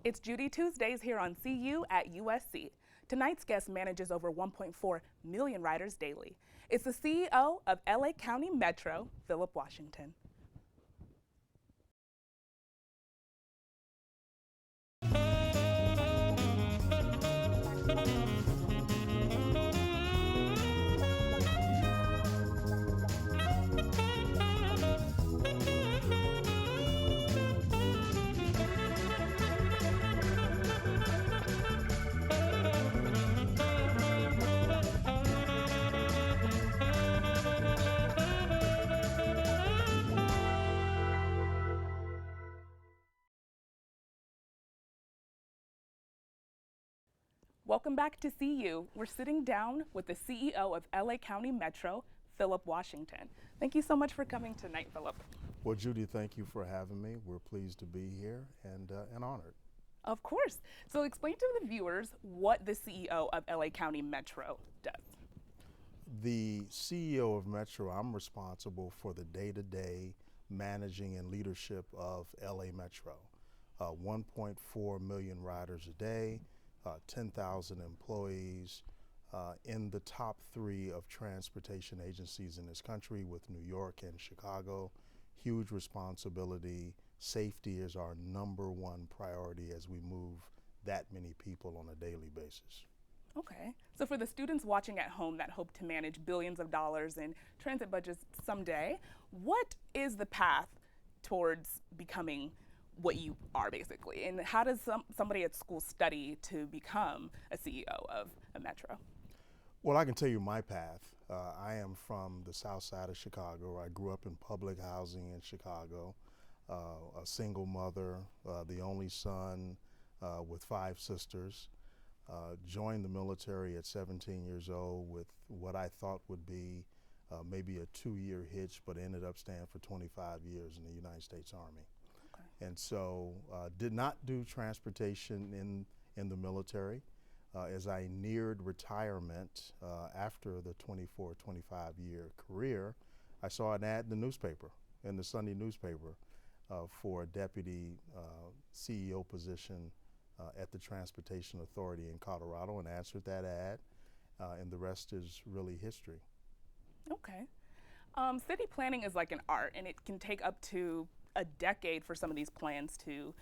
It's Judy Tuesdays here on CU at USC. Tonight's guest manages over 1.4 million riders daily. It's the CEO of LA County Metro, Phillip Washington. Welcome back to CU. We're sitting down with the CEO of LA County Metro, Phillip Washington. Thank you so much for coming tonight, Phillip. Well, Judy, thank you for having me. We're pleased to be here and honored. Of course. So explain to the viewers what the CEO of LA County Metro does. The CEO of Metro, I'm responsible for the day-to-day managing and leadership of LA Metro. 1.4 million riders a day, 10,000 employees, in the top 3 of transportation agencies in this country with New York and Chicago. Huge responsibility. Safety is our #1 priority as we move that many people on a daily basis. Okay. So for the students watching at home that hope to manage billions of dollars in transit budgets someday, what is the path towards becoming what you are basically? And how does somebody at school study to become a CEO of a Metro? Well, I can tell you my path. I am from the south side of Chicago. I grew up in public housing in Chicago, a single mother, the only son with 5 sisters. Joined the military at 17 years old with what I thought would be maybe a 2-year hitch, but ended up staying for 25 years in the United States Army. Okay. And so did not do transportation in the military. As I neared retirement after the 25-year career, I saw an ad in the newspaper, in the Sunday newspaper, for a deputy CEO position at the Transportation Authority in Colorado, and answered that ad, and the rest is really history. Okay. City planning is like an art, and it can take up to a decade for some of these plans to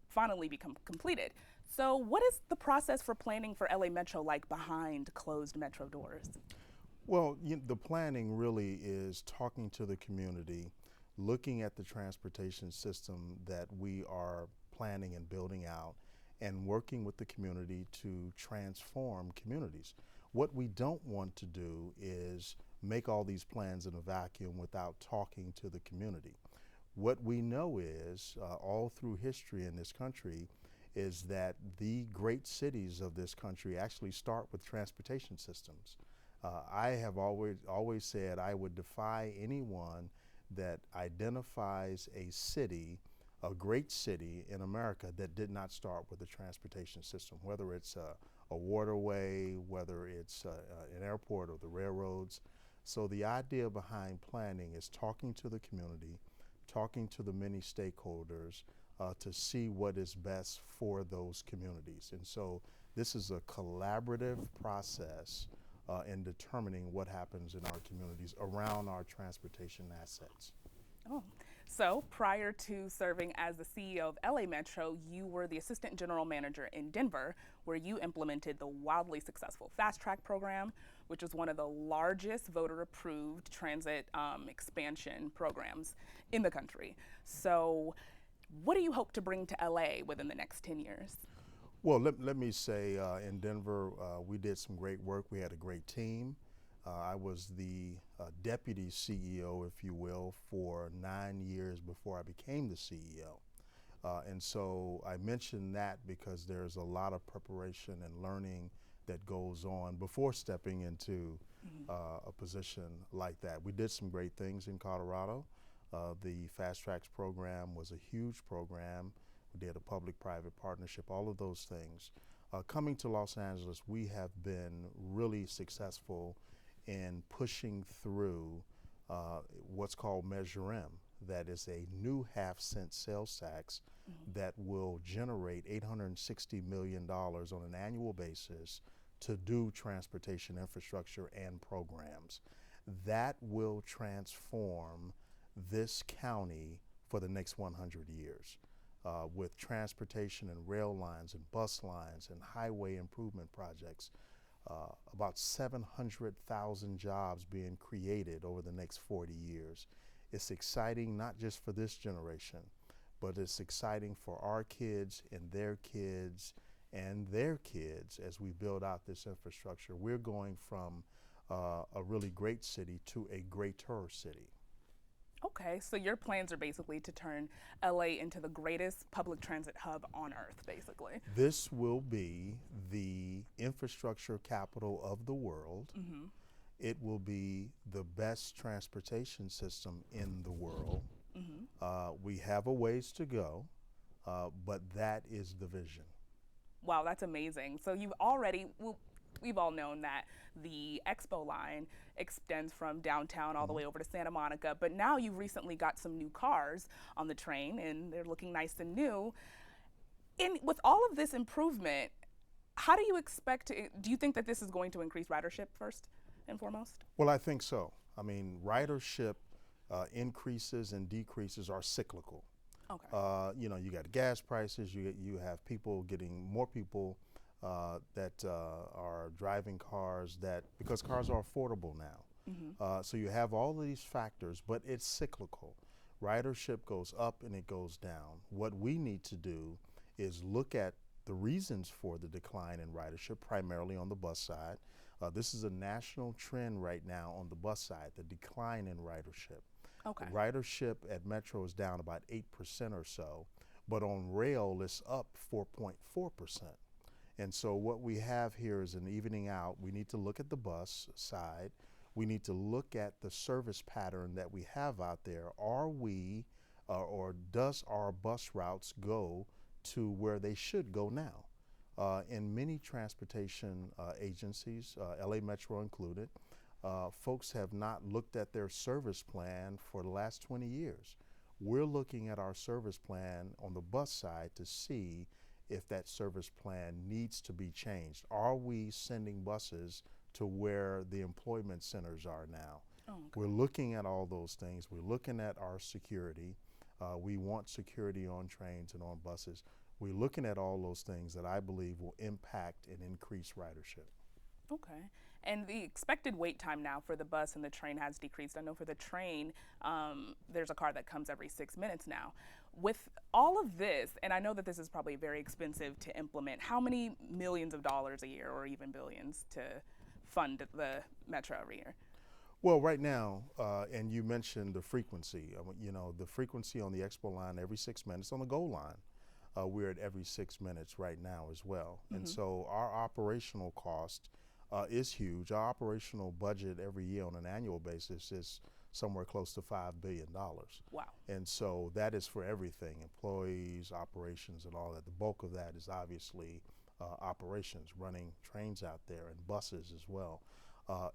finally become completed. So what is the process for planning for LA Metro like behind closed Metro doors? Well, the planning really is talking to the community, looking at the transportation system that we are planning and building out, and working with the community to transform communities. What we don't want to do is make all these plans in a vacuum without talking to the community. What we know is, all through history in this country, is that the great cities of this country actually start with transportation systems. I have always said I would defy anyone that identifies a city, a great city in America, that did not start with a transportation system, whether it's a waterway, whether it's an airport or the railroads. So the idea behind planning is talking to the community, talking to the many stakeholders to see what is best for those communities. And so this is a collaborative process in determining what happens in our communities around our transportation assets. Oh, so prior to serving as the CEO of LA Metro, you were the Assistant General Manager in Denver, where you implemented the wildly successful Fast Track program, which is one of the largest voter-approved transit expansion programs in the country. So what do you hope to bring to LA within the next 10 years? Well, let me say in Denver, we did some great work. We had a great team. I was the deputy CEO, if you will, for 9 years before I became the CEO. And so I mention that because there's a lot of preparation and learning that goes on before stepping into a position like that. We did some great things in Colorado. The Fast Tracks program was a huge program. We did a public-private partnership, all of those things. Coming to Los Angeles, we have been really successful in pushing through what's called Measure M. that is a new half-cent sales tax that will generate $860 million on an annual basis to do transportation infrastructure and programs. That will transform this county for the next 100 years. With transportation and rail lines and bus lines and highway improvement projects, about 700,000 jobs being created over the next 40 years. It's exciting not just for this generation, but it's exciting for our kids and their kids and their kids as we build out this infrastructure. We're going from a really great city to a greater city. Okay, so your plans are basically to turn LA into the greatest public transit hub on earth, basically. This will be the infrastructure capital of the world. It will be the best transportation system in the world. We have a ways to go, but that is the vision. Wow, that's amazing. So you've already, we've all known that the Expo line extends from downtown all the way over to Santa Monica, but now you've recently got some new cars on the train and they're looking nice and new. With all of this improvement, how do you expect to, do you think that this is going to increase ridership first and foremost? Well, I think so. I mean, ridership increases and decreases are cyclical. Okay. You know, you got gas prices, you have people getting, more people that are driving cars because cars are affordable now. So you have all of these factors, but it's cyclical. Ridership goes up and it goes down. What we need to do is look at the reasons for the decline in ridership, primarily on the bus side. This is a national trend right now on the bus side, the decline in ridership. Okay. Ridership at Metro is down about 8% or so, but on rail it's up 4.4%. And so what we have here is an evening out. We need to look at the bus side. We need to look at the service pattern that we have out there. Are we, or does our bus routes go to where they should go now? In many transportation agencies, LA Metro included, folks have not looked at their service plan for the last 20 years. We're looking at our service plan on the bus side to see if that service plan needs to be changed. Are we sending buses to where the employment centers are now? Oh, okay. We're looking at all those things. We're looking at our security. We want security on trains and on buses. We're looking at all those things that I believe will impact and increase ridership. Okay. And the expected wait time now for the bus and the train has decreased. I know for the train, there's a car that comes every 6 minutes now. With all of this, and I know that this is probably very expensive to implement, how many millions of dollars a year or even billions to fund the Metro every year? Well, right now, and you mentioned the frequency, you know, the frequency on the Expo line every 6 minutes, on the GO line, we're at every 6 minutes right now as well. And so our operational cost is huge. Our operational budget every year on an annual basis is somewhere close to $5 billion. Wow. And so that is for everything, employees, operations, and all that. The bulk of that is obviously operations, running trains out there and buses as well.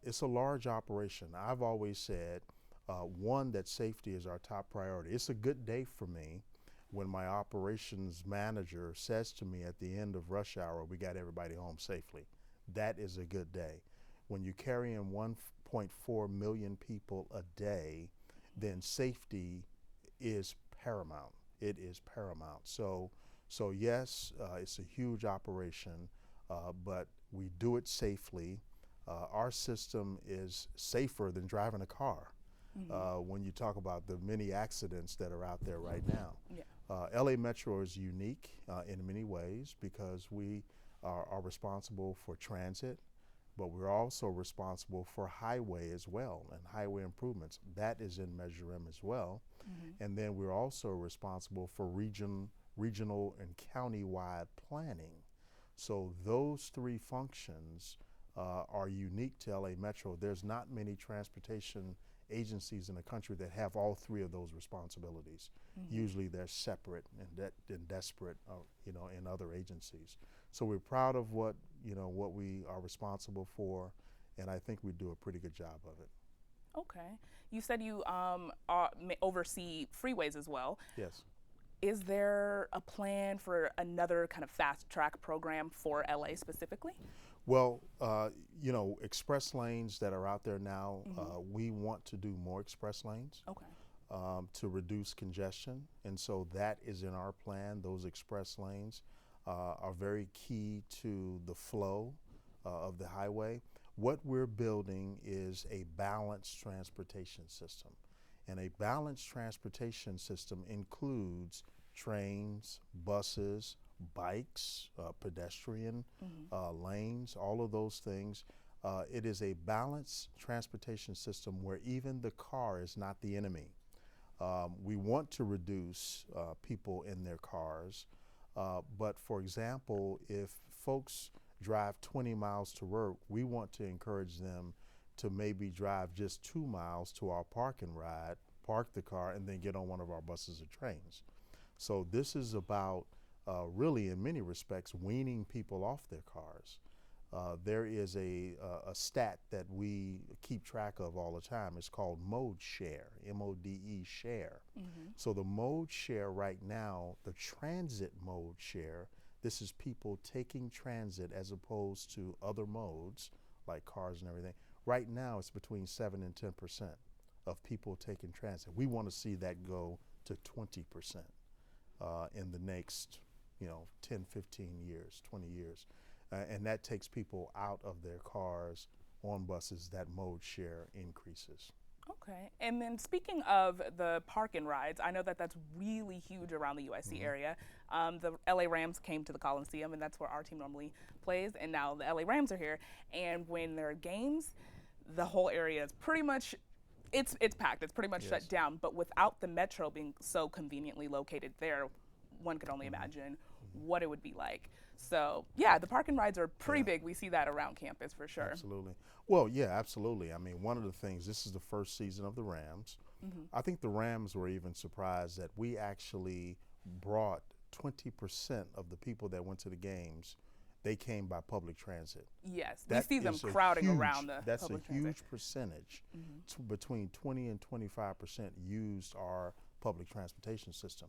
It's a large operation. I've always said, one, that safety is our top priority. It's a good day for me when my operations manager says to me at the end of rush hour, we got everybody home safely. That is a good day. When you carry in 1.4 million people a day, then safety is paramount. It is paramount. So yes, it's a huge operation, but we do it safely. Our system is safer than driving a car. When you talk about the many accidents that are out there right now. Yeah. LA Metro is unique in many ways because we are responsible for transit, but we're also responsible for highway as well and highway improvements. That is in Measure M as well. And then we're also responsible for regional and county-wide planning. So those three functions are unique to LA Metro. There's not many transportation agencies in the country that have all three of those responsibilities. Usually they're separate and disparate, you know, in other agencies. So we're proud of what we are responsible for, and I think we do a pretty good job of it. Okay. You said you oversee freeways as well. Yes. Is there a plan for another kind of fast track program for LA specifically? Well, express lanes that are out there now, we want to do more express lanes Okay. to reduce congestion. And so that is in our plan. Those express lanes are very key to the flow of the highway. What we're building is a balanced transportation system. And a balanced transportation system includes trains, buses, bikes, pedestrian lanes, all of those things. It is a balanced transportation system where even the car is not the enemy. We want to reduce people in their cars, but for example, if folks drive 20 miles to work, we want to encourage them to maybe drive just 2 miles to our park and ride, park the car, and then get on one of our buses or trains. So this is about really, in many respects, weaning people off their cars. There is a stat that we keep track of all the time. It's called mode share, M-O-D-E share. So the mode share right now, the transit mode share, this is people taking transit as opposed to other modes like cars and everything. Right now, it's between 7 and 10% of people taking transit. We want to see that go to 20% in the next, 10, 15 years, 20 years. And that takes people out of their cars on buses. That mode share increases. Okay. And then speaking of the park and rides, I know that that's really huge around the USC area. The LA Rams came to the Coliseum, and that's where our team normally plays. And now the LA Rams are here. And when there are games, the whole area is pretty much it's packed. It's pretty much shut down. But without the metro being so conveniently located there, one could only imagine what it would be like. So yeah, the park and rides are pretty big. We see that around campus for sure. Absolutely. Well, yeah, absolutely. I mean, one of the things, this is the first season of the Rams. I think the Rams were even surprised that we actually brought 20% of the people that went to the games, they came by public transit. Yes, That we see them is a crowding huge- around the That's public a transit. huge percentage. Between 20 and 25% used our public transportation system.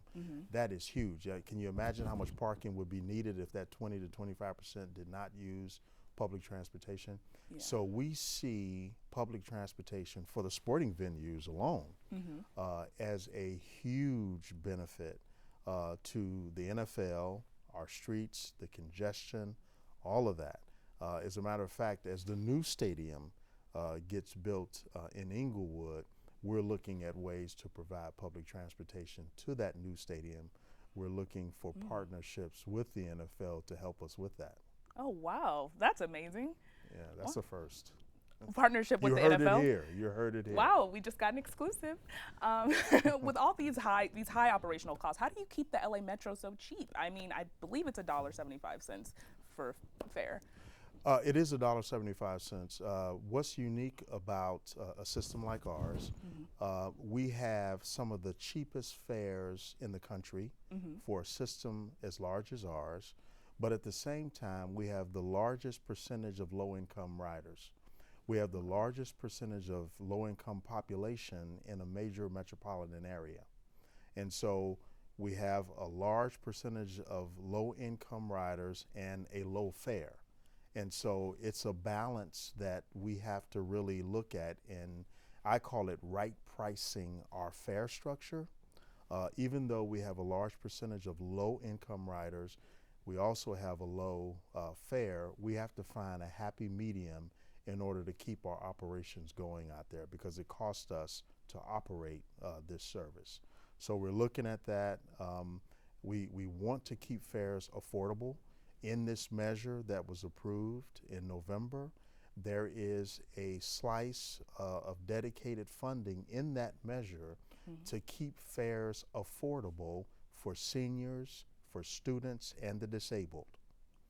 That is huge. Can you imagine how much parking would be needed if that 20 to 25% did not use public transportation? Yeah. So we see public transportation for the sporting venues alone as a huge benefit to the NFL, our streets, the congestion, all of that. As a matter of fact, as the new stadium gets built in Inglewood, we're looking at ways to provide public transportation to that new stadium. We're looking for partnerships with the NFL to help us with that. Oh wow, that's amazing. Yeah, that's a first. Partnership with You the heard NFL. it here. You heard it here. Wow, we just got an exclusive. With all these high operational costs, how do you keep the LA Metro so cheap? I mean, I believe it's $1.75 for fare. It is $1.75. What's unique about a system like ours, we have some of the cheapest fares in the country for a system as large as ours, but at the same time, we have the largest percentage of low-income riders. We have the largest percentage of low-income population in a major metropolitan area. And so we have a large percentage of low-income riders and a low fare. And so it's a balance that we have to really look at, and I call it right pricing our fare structure. Even though we have a large percentage of low-income riders, we also have a low fare. We have to find a happy medium in order to keep our operations going out there, because it costs us to operate this service. So we're looking at that. We want to keep fares affordable. In this measure that was approved in November, there is a slice of dedicated funding in that measure to keep fares affordable for seniors, for students, and the disabled.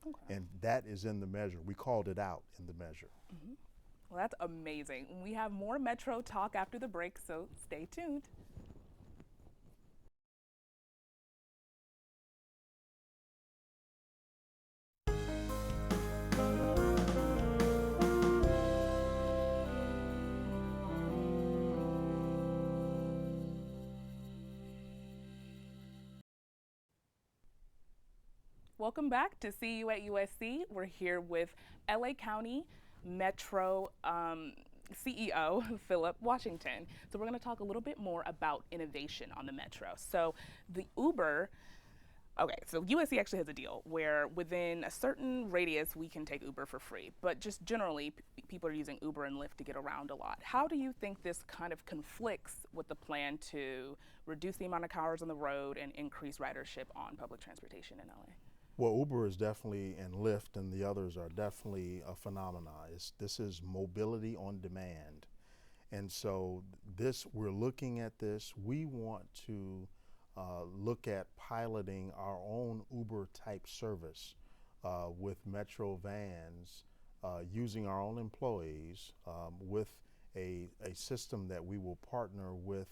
Okay. And that is in the measure. We called it out in the measure. Well, that's amazing. We have more Metro talk after the break, so stay tuned. Welcome back to CU at USC. We're here with LA County Metro CEO Phillip Washington. So we're going to talk a little bit more about innovation on the Metro. So the Uber, okay, so USC actually has a deal where within a certain radius we can take Uber for free, but just generally people are using Uber and Lyft to get around a lot. How do you think this kind of conflicts with the plan to reduce the amount of cars on the road and increase ridership on public transportation in LA? Well, Uber is definitely, and Lyft and the others are definitely a phenomenon. This is mobility on demand. And so we're looking at this. We want to look at piloting our own Uber type service with Metro vans, using our own employees with a system that we will partner with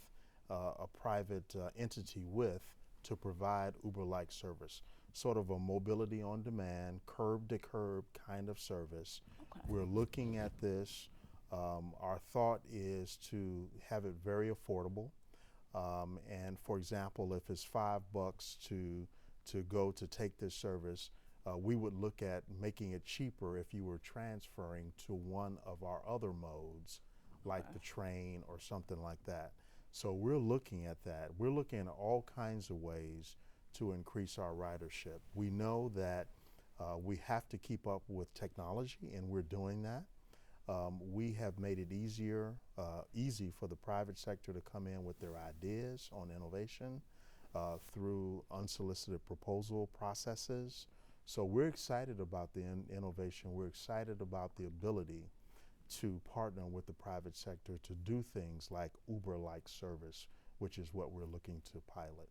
a private entity with to provide Uber-like service. Sort of a mobility on demand, curb to curb kind of service. Okay. We're looking at this. Our thought is to have it very affordable. And for example, if it's $5 to go to take this service, we would look at making it cheaper if you were transferring to one of our other modes, like the train or something like that. So we're looking at that. We're looking at all kinds of ways to increase our ridership. We know that we have to keep up with technology, and we're doing that. We have made it easy for the private sector to come in with their ideas on innovation through unsolicited proposal processes. So we're excited about the innovation. We're excited about the ability to partner with the private sector to do things like Uber-like service, which is what we're looking to pilot.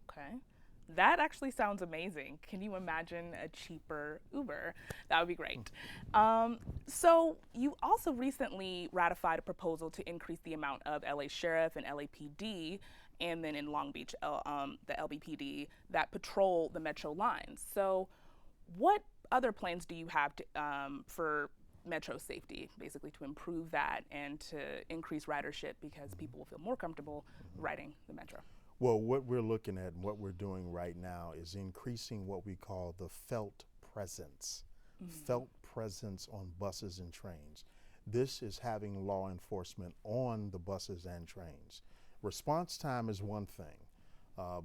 Okay. That actually sounds amazing. Can you imagine a cheaper Uber? That would be great. So you also recently ratified a proposal to increase the amount of LA Sheriff and LAPD, and then in Long Beach, the LBPD, that patrol the Metro lines. So what other plans do you have to, for Metro safety, basically to improve that and to increase ridership because people will feel more comfortable riding the Metro? Well, what we're looking at and what we're doing right now is increasing what we call the felt presence. Felt presence on buses and trains. This is having law enforcement on the buses and trains. Response time is one thing,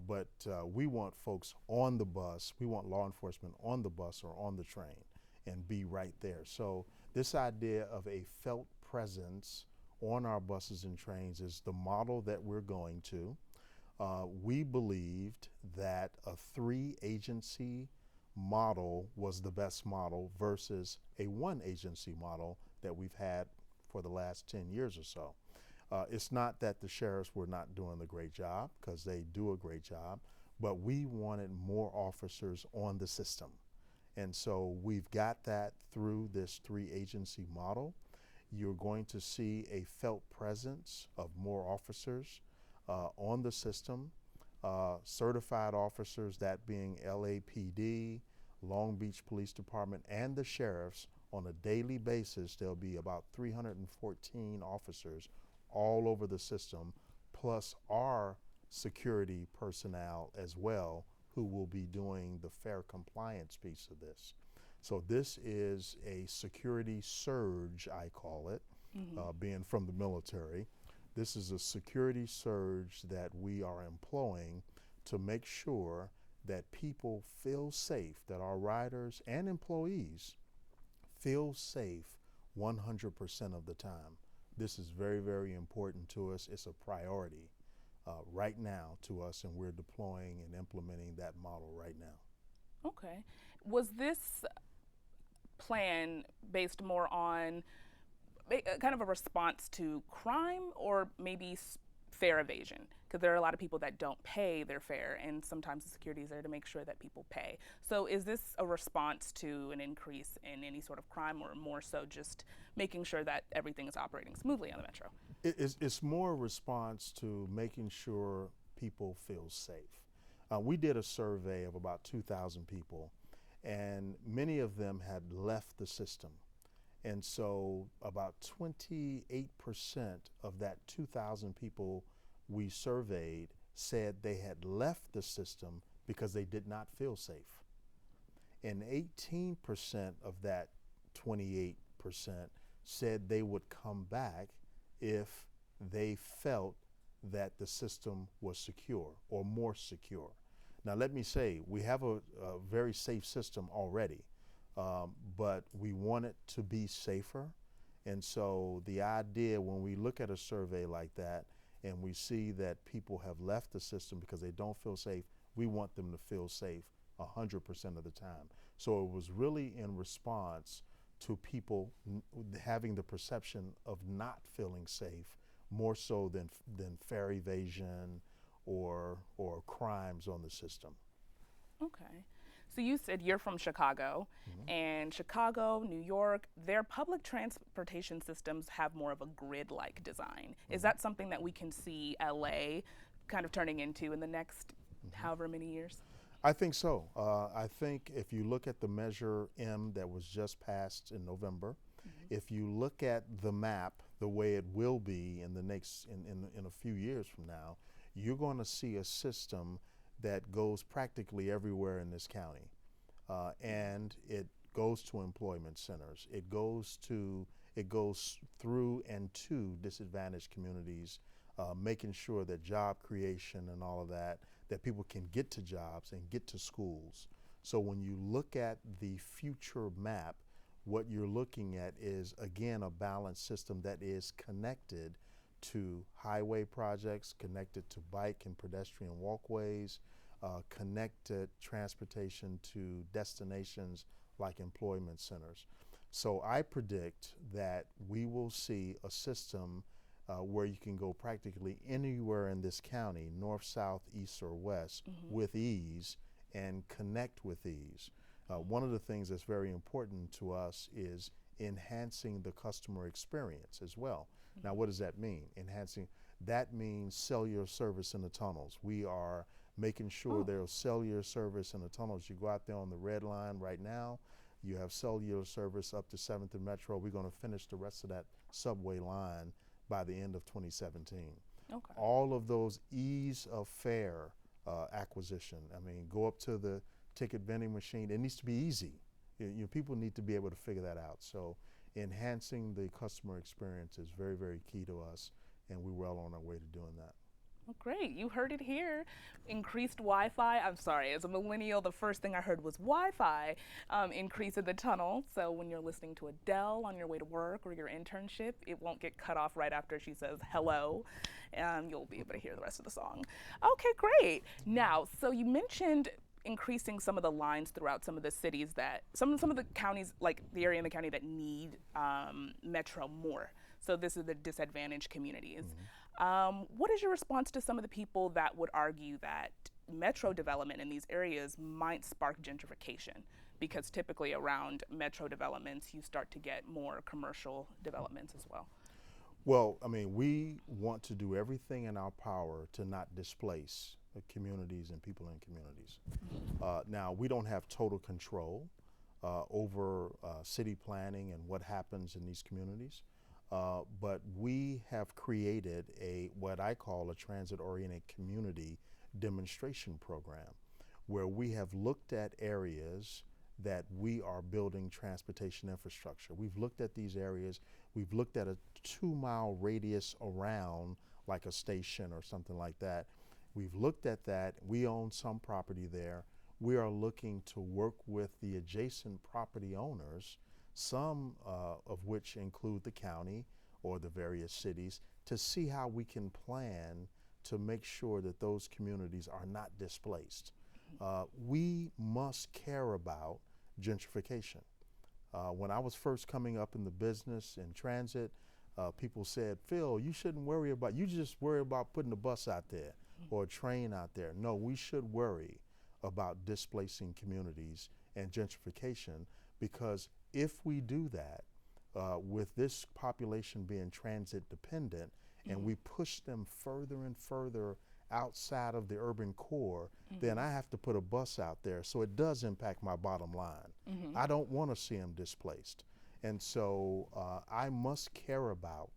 but we want folks on the bus, we want law enforcement on the bus or on the train and be right there. So this idea of a felt presence on our buses and trains is the model that we're going to. We believed that a 3-agency model was the best model versus a 1-agency model that we've had for the last 10 years or so. It's not that the sheriffs were not doing a great job, because they do a great job, but we wanted more officers on the system. And so we've got that through this 3-agency model. You're going to see a felt presence of more officers on the system, certified officers, that being LAPD, Long Beach Police Department, and the sheriffs. On a daily basis, there'll be about 314 officers all over the system, plus our security personnel as well, who will be doing the fair compliance piece of this. So this is a security surge, I call it, being from the military. This is a security surge that we are employing to make sure that people feel safe, that our riders and employees feel safe 100% of the time. This is very, very important to us. It's a priority right now to us, and we're deploying and implementing that model right now. Okay. Was this plan based more on kind of a response to crime or maybe fare evasion? Because there are a lot of people that don't pay their fare, and sometimes the security is there to make sure that people pay. So is this a response to an increase in any sort of crime, or more so just making sure that everything is operating smoothly on the Metro? It's more a response to making sure people feel safe. We did a survey of about 2,000 people, and many of them had left the system. And so about 28% of that 2,000 people we surveyed said they had left the system because they did not feel safe. and 18% of that 28% said they would come back if they felt that the system was secure or more secure. Now, let me say, we have a very safe system already, but we want it to be safer. And so the idea when we look at a survey like that and we see that people have left the system because they don't feel safe, we want them to feel safe 100% of the time. So it was really in response to people having the perception of not feeling safe more so than fare evasion or crimes on the system. Okay. So you said you're from Chicago, and Chicago, New York, their public transportation systems have more of a grid-like design. Is that something that we can see LA kind of turning into in the next however many years? I think so. I think if you look at the Measure M that was just passed in November, if you look at the map the way it will be in the next in a few years from now, you're going to see a system that goes practically everywhere in this county, and it goes to employment centers. It goes through and to disadvantaged communities, making sure that job creation and all of that people can get to jobs and get to schools. So when you look at the future map, what you're looking at is, again, a balanced system that is connected to highway projects, connected to bike and pedestrian walkways, connected transportation to destinations like employment centers. So I predict that we will see a system where you can go practically anywhere in this county, north, south, east, or west, with ease and connect with ease. One of the things that's very important to us is enhancing the customer experience as well. Now, what does that mean? Enhancing, that means cellular service in the tunnels. We are making sure there's cellular service in the tunnels. You go out there on the red line right now, you have cellular service up to 7th and Metro. We're going to finish the rest of that subway line by the end of 2017. Okay. All of those ease of fare acquisition. I mean, go up to the ticket vending machine. It needs to be easy. People need to be able to figure that out. So enhancing the customer experience is very, very key to us, and we're well on our way to doing that. Well, great, you heard it here. Increased Wi-Fi. I'm sorry, as a millennial, the first thing I heard was Wi-Fi increase in the tunnel. So when you're listening to Adele on your way to work or your internship, it won't get cut off right after she says hello. You'll be able to hear the rest of the song. Okay, great. Now, so you mentioned increasing some of the lines throughout some of the cities that, some of the counties, like the area in the county that need Metro more. So this is the disadvantaged communities. What is your response to some of the people that would argue that Metro development in these areas might spark gentrification? Because typically around Metro developments, you start to get more commercial developments as well. Well, I mean, we want to do everything in our power to not displace communities and people in communities. Now, we don't have total control over city planning and what happens in these communities, but we have created what I call a transit-oriented community demonstration program, where we have looked at areas that we are building transportation infrastructure. We've looked at these areas. We've looked at a 2-mile radius around, like a station or something like that. We've looked at that. We own some property there. We are looking to work with the adjacent property owners, some of which include the county or the various cities, to see how we can plan to make sure that those communities are not displaced. We must care about gentrification. When I was first coming up in the business in transit, people said, Phil, you shouldn't worry about, you just worry about putting a bus out there or a train out there. No, we should worry about displacing communities and gentrification, because if we do that, with this population being transit dependent, and we push them further and further outside of the urban core, then I have to put a bus out there. So it does impact my bottom line. I don't want to see them displaced. And so I must care about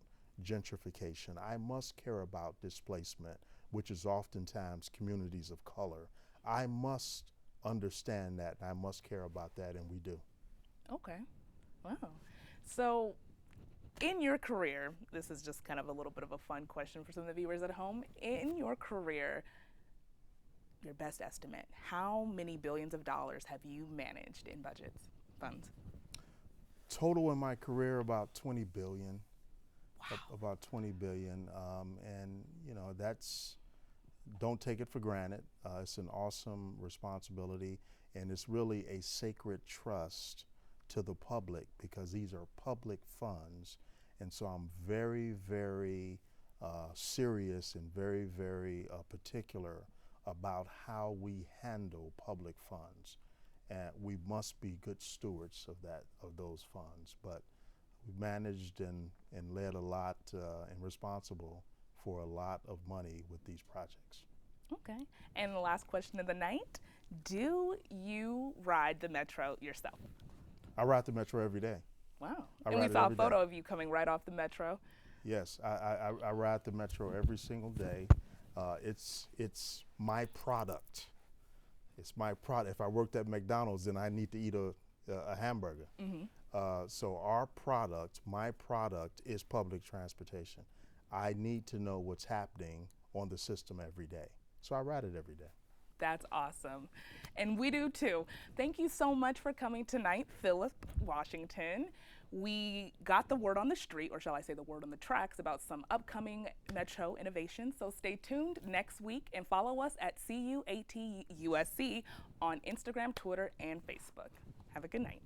gentrification. I must care about displacement, which is oftentimes communities of color. I must understand that, and I must care about that, and we do. Okay. Wow. So, in your career, this is just kind of a little bit of a fun question for some of the viewers at home. In your career, your best estimate, how many billions of dollars have you managed in budgets, funds? Total in my career, about 20 billion. Wow. About 20 billion, and that's, don't take it for granted. It's an awesome responsibility, and it's really a sacred trust to the public because these are public funds, and so I'm very, very serious and very, very particular about how we handle public funds, and we must be good stewards of those funds. But we've managed and led a lot and responsible for a lot of money with these projects. Okay. And the last question of the night, do you ride the Metro yourself? I ride the Metro every day. Wow. I And we ride it saw a every photo day. of you coming right off the Metro. Yes, I ride the Metro every single day. It's my product. It's my product. If I worked at McDonald's, then I need to eat a hamburger. So our product, my product, is public transportation. I need to know what's happening on the system every day. So I ride it every day. That's awesome. And we do too. Thank you so much for coming tonight, Phillip Washington. We got the word on the street, or shall I say the word on the tracks, about some upcoming Metro innovations. So stay tuned next week and follow us at CU USC on Instagram, Twitter, and Facebook. Have a good night.